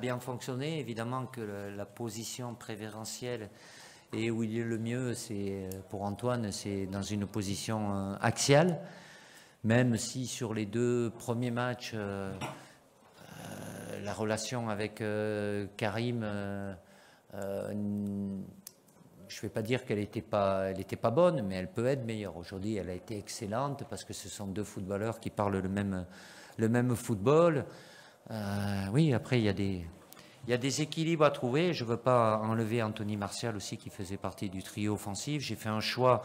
bien fonctionné. Évidemment que la position préférentielle et où il est le mieux, c'est pour Antoine, c'est dans une position axiale. Même si sur les 2 premiers matchs, la relation avec Karim, je ne vais pas dire qu'elle n'était pas bonne, mais elle peut être meilleure. Aujourd'hui, elle a été excellente parce que ce sont 2 footballeurs qui parlent le même football. Oui, après, il y a des équilibres à trouver. Je ne veux pas enlever Anthony Martial aussi, qui faisait partie du trio offensif. J'ai fait un choix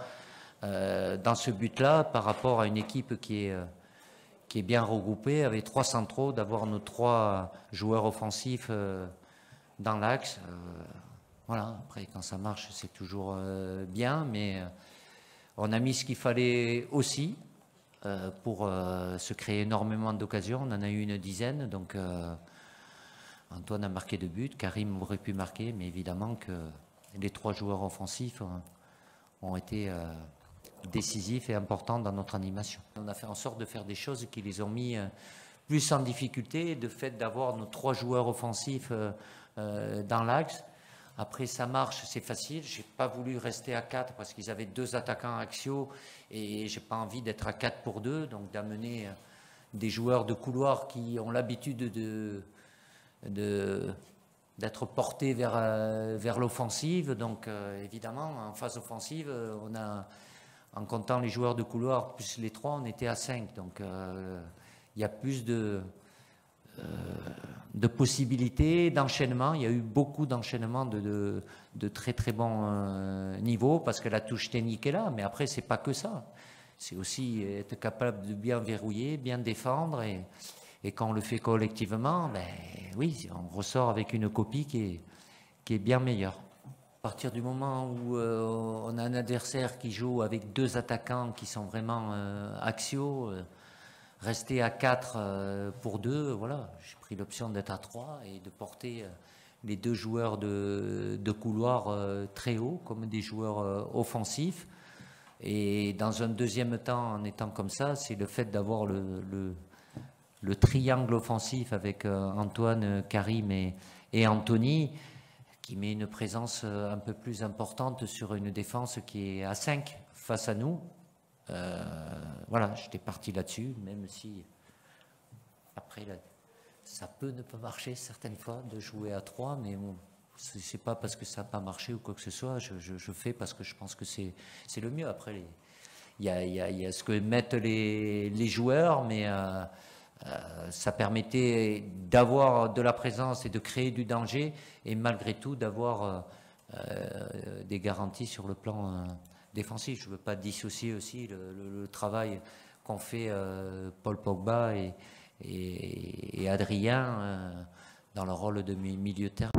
dans ce but-là par rapport à une équipe qui est bien regroupée, avec 3 centraux, d'avoir nos 3 joueurs offensifs dans l'axe. Voilà, après, quand ça marche, c'est toujours bien, mais on a mis ce qu'il fallait aussi pour se créer énormément d'occasions. On en a eu une dizaine, donc Antoine a marqué 2 buts, Karim aurait pu marquer, mais évidemment que les 3 joueurs offensifs ont été décisifs et importants dans notre animation. On a fait en sorte de faire des choses qui les ont mis plus en difficulté, de fait d'avoir nos 3 joueurs offensifs dans l'axe. Après, ça marche, c'est facile. J'ai pas voulu rester à 4 parce qu'ils avaient 2 attaquants axiaux et j'ai pas envie d'être à 4 pour 2, donc d'amener des joueurs de couloir qui ont l'habitude d'être portés vers l'offensive. Donc évidemment, en phase offensive, on a, en comptant les joueurs de couloir plus les 3, on était à 5. Donc il y a plus de possibilités d'enchaînement. Il y a eu beaucoup d'enchaînements de très très bon niveau parce que la touche technique est là, mais après c'est pas que ça. C'est aussi être capable de bien verrouiller, bien défendre et quand on le fait collectivement, ben oui, on ressort avec une copie qui est bien meilleure. À partir du moment où on a un adversaire qui joue avec 2 attaquants qui sont vraiment axiaux, rester à 4 pour 2, voilà, j'ai pris l'option d'être à 3 et de porter les 2 joueurs de couloir très haut comme des joueurs offensifs. Et dans un deuxième temps, en étant comme ça, c'est le fait d'avoir le triangle offensif avec Antoine, Karim et Anthony qui met une présence un peu plus importante sur une défense qui est à 5 face à nous. Voilà, j'étais parti là-dessus, même si après ça peut ne pas marcher certaines fois de jouer à 3, mais bon, c'est pas parce que ça n'a pas marché ou quoi que ce soit, je fais parce que je pense que c'est le mieux. Après, il y a ce que mettent les joueurs, mais ça permettait d'avoir de la présence et de créer du danger, et malgré tout d'avoir des garanties sur le plan défensif. Je ne veux pas dissocier aussi le travail qu'ont fait Paul Pogba et Adrien dans leur rôle de milieu de terrain.